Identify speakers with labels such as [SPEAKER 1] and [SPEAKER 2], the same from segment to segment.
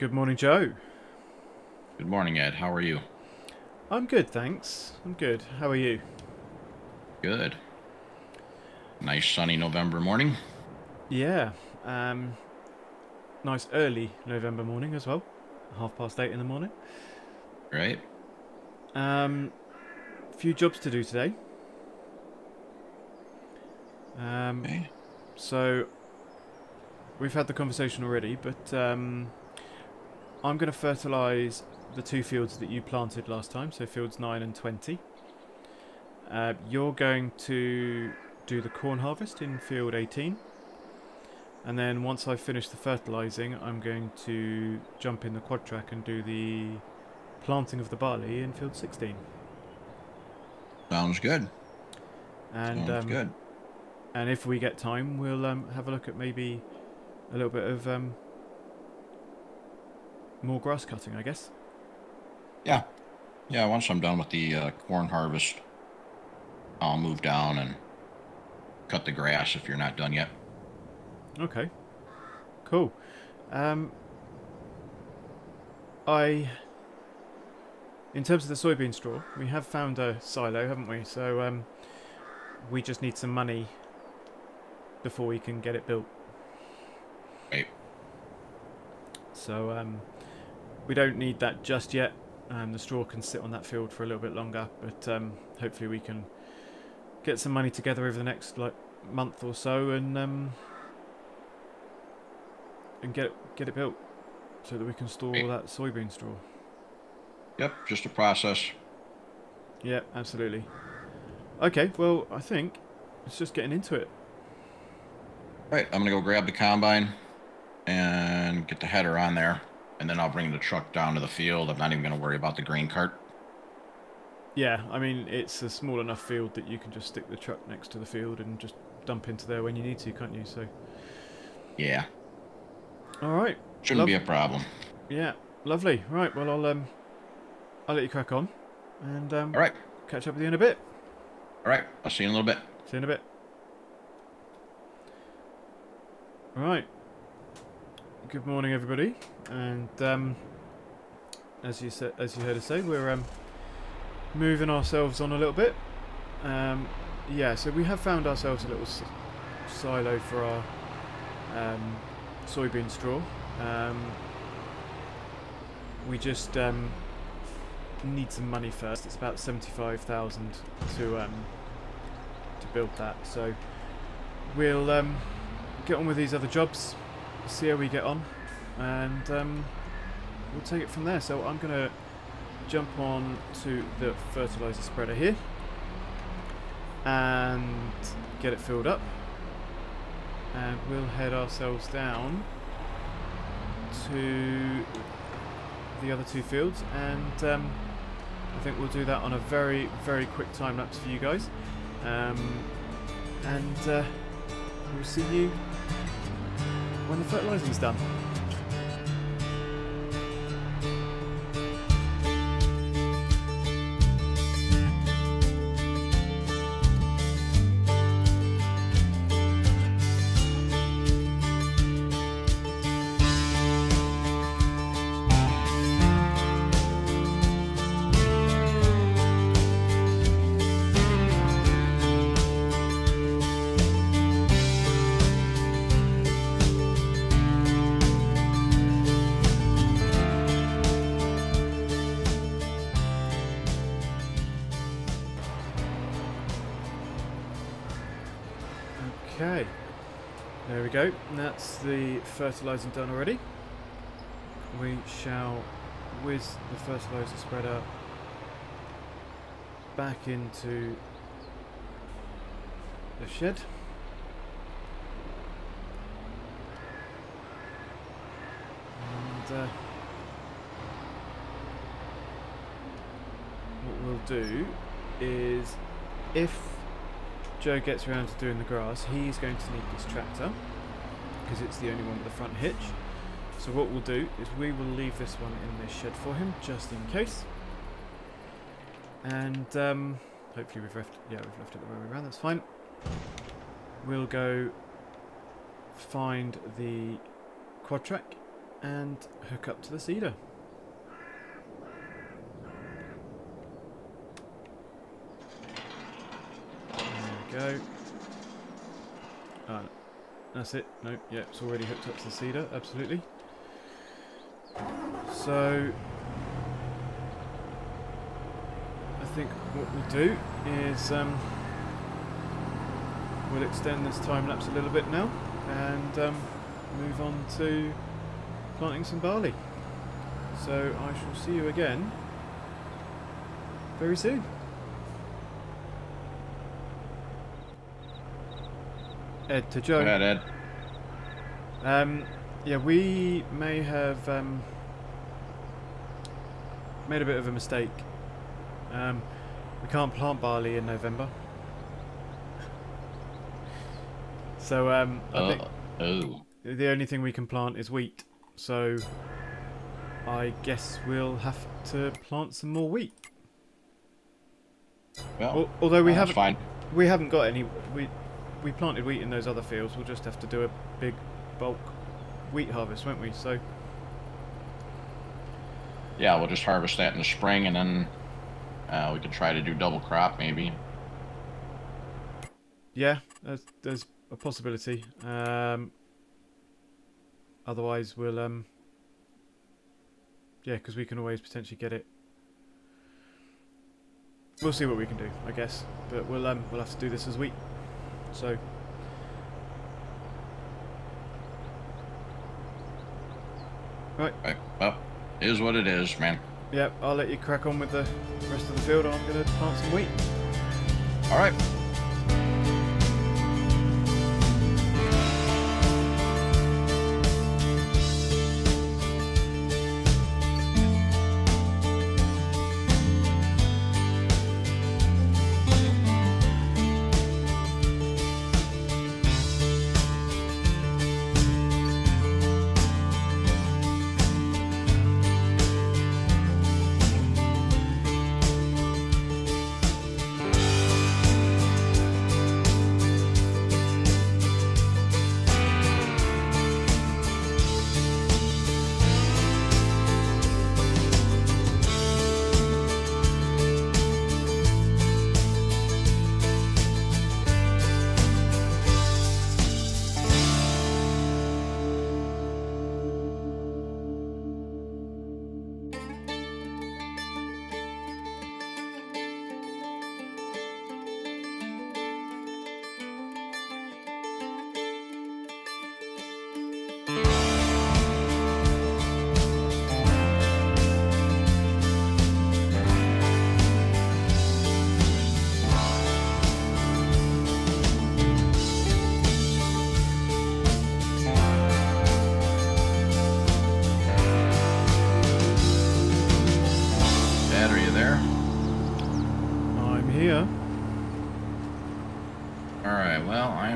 [SPEAKER 1] Good morning, Joe.
[SPEAKER 2] Good morning, Ed. How are you?
[SPEAKER 1] I'm good, thanks. I'm good. How are you?
[SPEAKER 2] Good. Nice sunny November morning.
[SPEAKER 1] Yeah. Nice early November morning as well. 8:30 in the morning.
[SPEAKER 2] Right?
[SPEAKER 1] Few jobs to do today.
[SPEAKER 2] Okay.
[SPEAKER 1] So we've had the conversation already, but I'm going to fertilise the two fields that you planted last time, so fields 9 and 20. You're going to do the corn harvest in field 18. And then once I've finished the fertilising, I'm going to jump in the quad track and do the planting of the barley in field 16.
[SPEAKER 2] Sounds good.
[SPEAKER 1] And
[SPEAKER 2] Sounds good.
[SPEAKER 1] and if we get time, we'll have a look at maybe a little bit of more grass cutting, I guess.
[SPEAKER 2] Yeah. Yeah, once I'm done with the corn harvest, I'll move down and cut the grass if you're not done yet.
[SPEAKER 1] Okay. Cool. In terms of the soybean straw, we have found a silo, haven't we? So we just need some money before we can get it built.
[SPEAKER 2] Right.
[SPEAKER 1] So we don't need that just yet. The straw can sit on that field for a little bit longer, but hopefully we can get some money together over the next month or so and get it built so that we can store all that soybean straw.
[SPEAKER 2] Yep, just a process.
[SPEAKER 1] Yeah, absolutely. Okay, well, I think it's just getting into it.
[SPEAKER 2] Right, I'm gonna go grab the combine and get the header on there, and then I'll bring the truck down to the field. I'm not even gonna worry about the grain cart.
[SPEAKER 1] Yeah, I mean, it's a small enough field that you can just stick the truck next to the field and just dump into there when you need to, can't you? So.
[SPEAKER 2] Yeah.
[SPEAKER 1] All right.
[SPEAKER 2] Shouldn't be a problem.
[SPEAKER 1] Yeah, lovely. Right, well, I'll let you crack on, and
[SPEAKER 2] All right.
[SPEAKER 1] catch up with you in a bit.
[SPEAKER 2] All right. I'll see you in a little bit.
[SPEAKER 1] See you in a bit. All right. Good morning, everybody, and as you heard us say, we're moving ourselves on a little bit. Yeah, so we have found ourselves a little silo for our soybean straw. We just need some money first. It's about 75,000 to build that. So we'll get on with these other jobs, see how we get on, and we'll take it from there. So I'm gonna jump on to the fertilizer spreader here and get it filled up, and we'll head ourselves down to the other two fields, and I think we'll do that on a very, very quick time lapse for you guys, and we'll see you when the fertilizing's done. Okay, there we go. That's the fertilising done already. We shall whiz the fertiliser spreader back into the shed. And what we'll do is, if Joe gets around to doing the grass, he's going to need this tractor because it's the only one with the front hitch. So what we'll do is we will leave this one in this shed for him just in case, and hopefully we've left it the way around. That's fine. We'll go find the quad track and hook up to the seeder. There we go. Oh, that's it. No, yeah, it's already hooked up to the seeder, absolutely. So I think what we'll do is we'll extend this time lapse a little bit now and move on to planting some barley. So I shall see you again very soon. Ed to Joe.
[SPEAKER 2] Go ahead, Ed.
[SPEAKER 1] Yeah, we may have made a bit of a mistake. We can't plant barley in November. So I think the only thing we can plant is wheat. So I guess we'll have to plant some more wheat.
[SPEAKER 2] Well,
[SPEAKER 1] although we
[SPEAKER 2] haven't, fine.
[SPEAKER 1] We haven't got any. We planted wheat in those other fields. We'll just have to do a big bulk wheat harvest, won't we? So
[SPEAKER 2] yeah, we'll just harvest that in the spring, and then we could try to do double crop, maybe.
[SPEAKER 1] Yeah, there's a possibility. Otherwise, we'll yeah, because we can always potentially get it. We'll see what we can do, I guess. But we'll have to do this as wheat. So right.
[SPEAKER 2] Well, it is what it is, man.
[SPEAKER 1] Yep, I'll let you crack on with the rest of the field. I'm going to plant some wheat.
[SPEAKER 2] All right.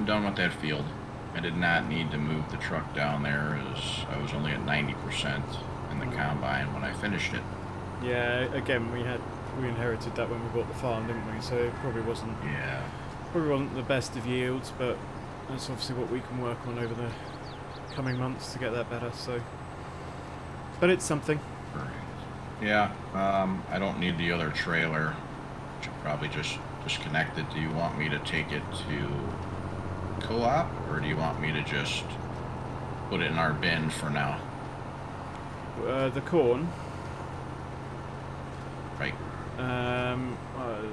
[SPEAKER 2] Done with that field. I did not need to move the truck down there, as I was only at 90% in the combine when I finished it.
[SPEAKER 1] Yeah, again, we inherited that when we bought the farm, didn't we? So it probably wasn't the best of yields, but that's obviously what we can work on over the coming months to get that better. So, but it's something.
[SPEAKER 2] Yeah, I don't need the other trailer. Should probably just disconnect it. Do you want me to take it to co-op, or do you want me to just put it in our bin for now?
[SPEAKER 1] The corn.
[SPEAKER 2] Right.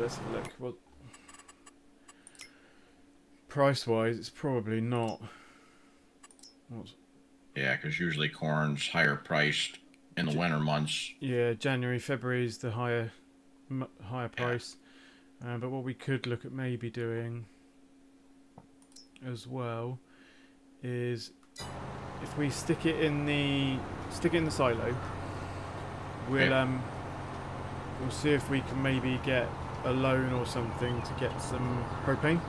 [SPEAKER 1] Let's have a look. Well, price-wise, it's probably not.
[SPEAKER 2] Yeah, because usually corn's higher priced in the winter months.
[SPEAKER 1] Yeah, January, February is the higher price. Yeah. But what we could look at maybe doing as well is if we stick it in the silo, we'll see if we can maybe get a loan or something to get some propane,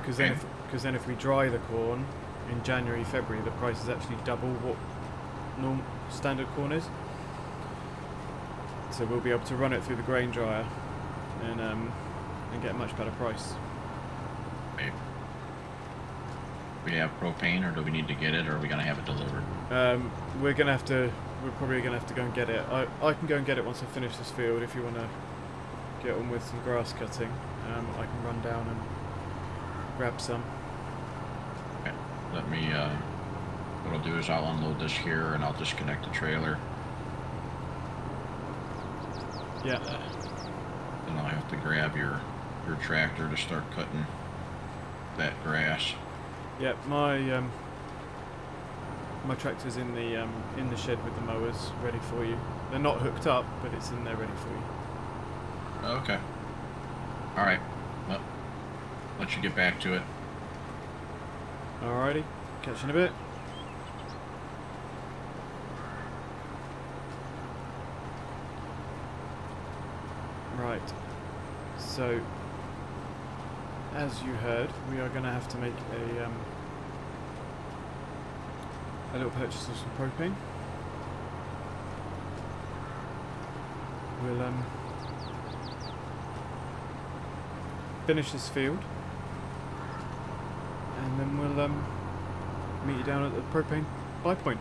[SPEAKER 1] because then if we dry the corn in January, February, the price is actually double what normal standard corn is, so we'll be able to run it through the grain dryer and get a much better price.
[SPEAKER 2] We have propane, or do we need to get it, or are we going to have it delivered?
[SPEAKER 1] We're gonna have to. We're probably gonna have to go and get it. I can go and get it once I finish this field. If you want to get on with some grass cutting, I can run down and grab some.
[SPEAKER 2] Okay. Let me. What I'll do is I'll unload this here, and I'll disconnect the trailer.
[SPEAKER 1] Yeah.
[SPEAKER 2] Then I'll have to grab your tractor to start cutting that grass.
[SPEAKER 1] Yeah, my tractor's in the shed with the mowers ready for you. They're not hooked up, but it's in there ready for you.
[SPEAKER 2] Okay. All right. Well, let you get back to it.
[SPEAKER 1] Alrighty, catch you in a bit. Right. So, as you heard, we are going to have to make a little purchase of some propane. We'll finish this field, and then we'll meet you down at the propane buy point.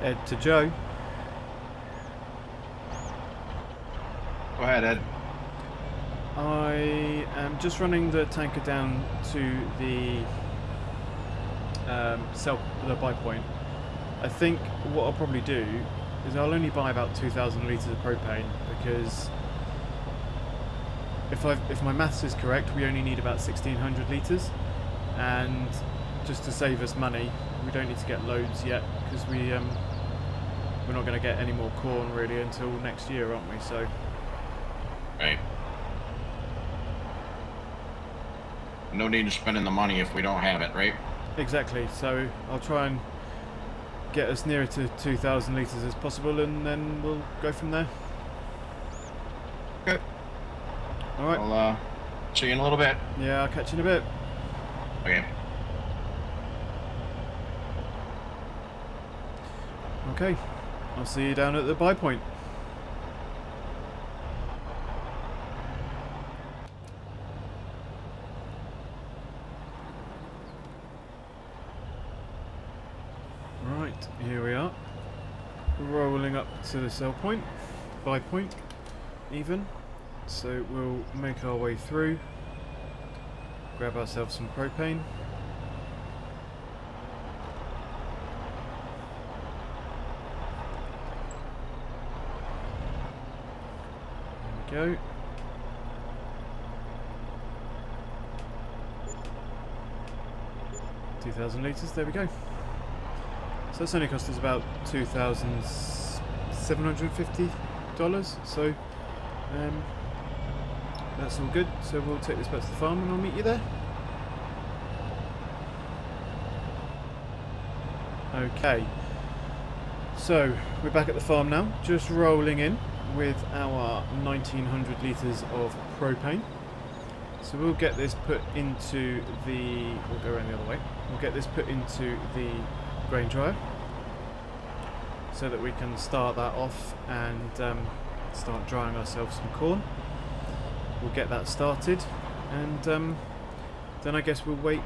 [SPEAKER 1] Ed to Joe.
[SPEAKER 2] Go ahead, Ed.
[SPEAKER 1] I am just running the tanker down to the the buy point. I think what I'll probably do is I'll only buy about 2,000 litres of propane, because if my maths is correct, we only need about 1,600 litres, and just to save us money, we don't need to get loads yet, because we're not going to get any more corn really until next year, aren't we? So.
[SPEAKER 2] Right. No need to spending the money if we don't have it, right?
[SPEAKER 1] Exactly. So I'll try and get us nearer to 2,000 litres as possible, and then we'll go from there.
[SPEAKER 2] Okay.
[SPEAKER 1] All right.
[SPEAKER 2] I'll see you in a little bit.
[SPEAKER 1] Yeah, I'll catch you in a bit.
[SPEAKER 2] Okay.
[SPEAKER 1] Okay. I'll see you down at the buy point. Right, here we are. Rolling up to the sell point, buy point, even. So we'll make our way through, grab ourselves some propane. Go. $2,000 litres, there we go. So that's only cost us about $2,750, so that's all good. So we'll take this back to the farm and I'll meet you there. Okay, so we're back at the farm now, just rolling in with our 1,900 litres of propane. So we'll get this put into the, we'll go around the other way, we'll get this put into the grain dryer so that we can start that off and start drying ourselves some corn. We'll get that started, and then I guess we'll wait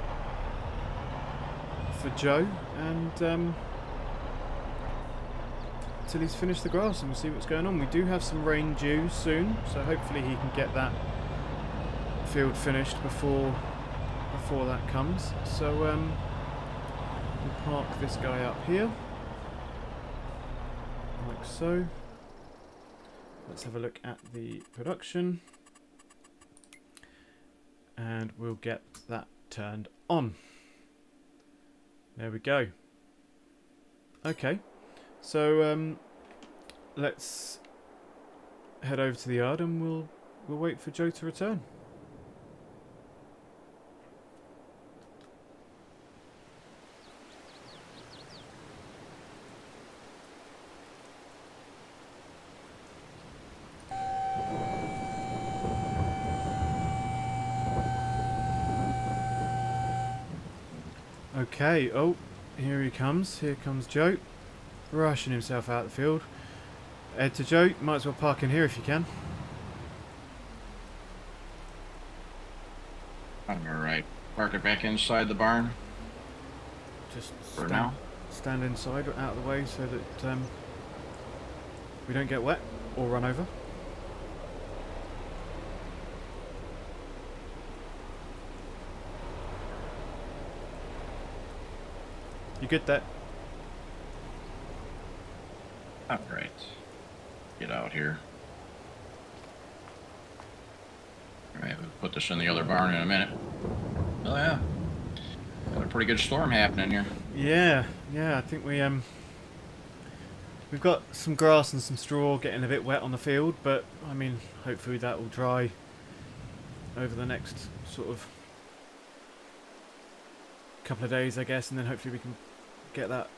[SPEAKER 1] for Joe and till he's finished the grass, and we'll see what's going on. We do have some rain due soon, so hopefully he can get that field finished before that comes. So we'll park this guy up here like so. Let's have a look at the production, and we'll get that turned on. There we go. Okay, so let's head over to the yard and we'll wait for Joe to return. Okay, oh, here he comes. Here comes Joe, rushing himself out of the field. head to Joe. Might as well park in here if you can.
[SPEAKER 2] Alright, park it back inside the barn.
[SPEAKER 1] Just
[SPEAKER 2] for now.
[SPEAKER 1] Stand inside, out of the way, so that we don't get wet or run over. You good there?
[SPEAKER 2] Alright. Get out here. Alright, we'll put this in the other barn in a minute. Oh yeah. Got a pretty good storm happening here.
[SPEAKER 1] Yeah, I think we've got some grass and some straw getting a bit wet on the field, but I mean, hopefully that will dry over the next sort of couple of days, I guess, and then hopefully we can get that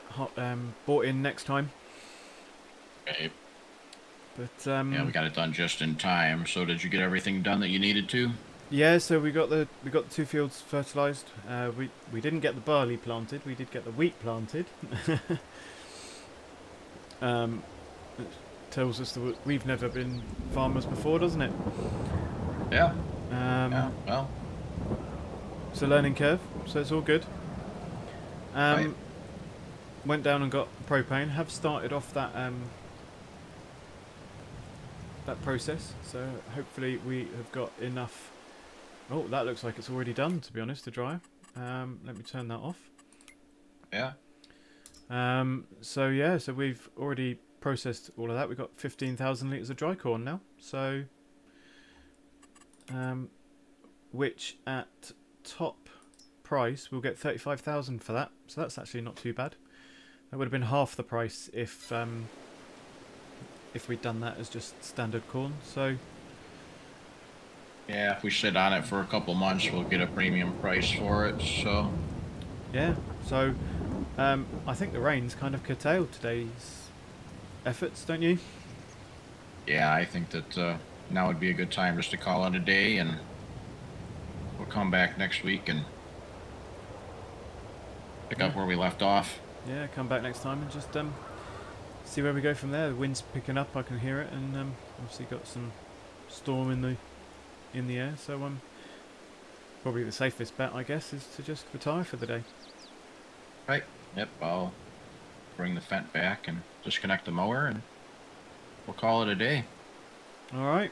[SPEAKER 1] bought in next time.
[SPEAKER 2] Okay.
[SPEAKER 1] But
[SPEAKER 2] yeah, we got it done just in time. So did you get everything done that you needed to?
[SPEAKER 1] Yeah, so we got the 2 fields fertilized. We didn't get the barley planted. We did get the wheat planted. It tells us that we've never been farmers before, doesn't it?
[SPEAKER 2] Yeah.
[SPEAKER 1] Yeah.
[SPEAKER 2] Well,
[SPEAKER 1] it's a learning curve, so it's all good.
[SPEAKER 2] Right.
[SPEAKER 1] Went down and got propane. Have started off that that process. So hopefully we have got enough. Oh, that looks like it's already done, to be honest, to dry. Let me turn that off.
[SPEAKER 2] Yeah.
[SPEAKER 1] So yeah, so we've already processed all of that. We've got 15,000 litres of dry corn now. So, which at top price we'll get 35,000 for that. So that's actually not too bad. That would have been half the price if we'd done that as just standard corn. So.
[SPEAKER 2] Yeah, if we sit on it for a couple months, we'll get a premium price for it, so...
[SPEAKER 1] Yeah, so I think the rain's kind of curtailed today's efforts, don't you?
[SPEAKER 2] Yeah, I think that now would be a good time just to call it a day, and we'll come back next week and pick up where we left off.
[SPEAKER 1] Yeah, come back next time and just see where we go from there. The wind's picking up, I can hear it, and obviously got some storm in the air, so probably the safest bet, I guess, is to just retire for the day.
[SPEAKER 2] Right. Yep, I'll bring the Fent back and disconnect the mower, and we'll call it a day.
[SPEAKER 1] Alright,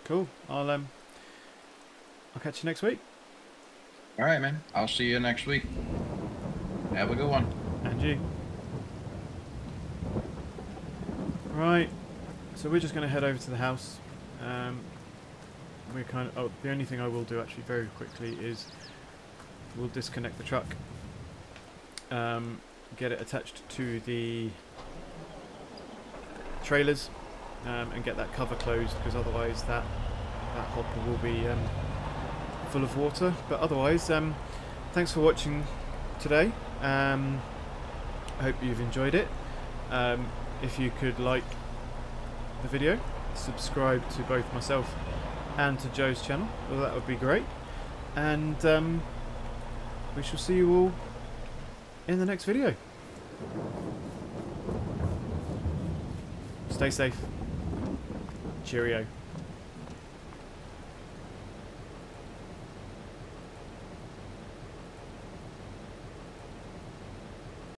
[SPEAKER 1] cool. I'll catch you next week.
[SPEAKER 2] Alright, man. I'll see you next week. Have a good one.
[SPEAKER 1] And you. Right, so we're just going to head over to the house. We're kind of, the only thing I will do actually very quickly is we'll disconnect the truck, get it attached to the trailers, and get that cover closed, because otherwise that hopper will be full of water. But otherwise, thanks for watching today. I hope you've enjoyed it. If you could like the video, subscribe to both myself and to Joe's channel, well, that would be great. And we shall see you all in the next video. Stay safe. Cheerio.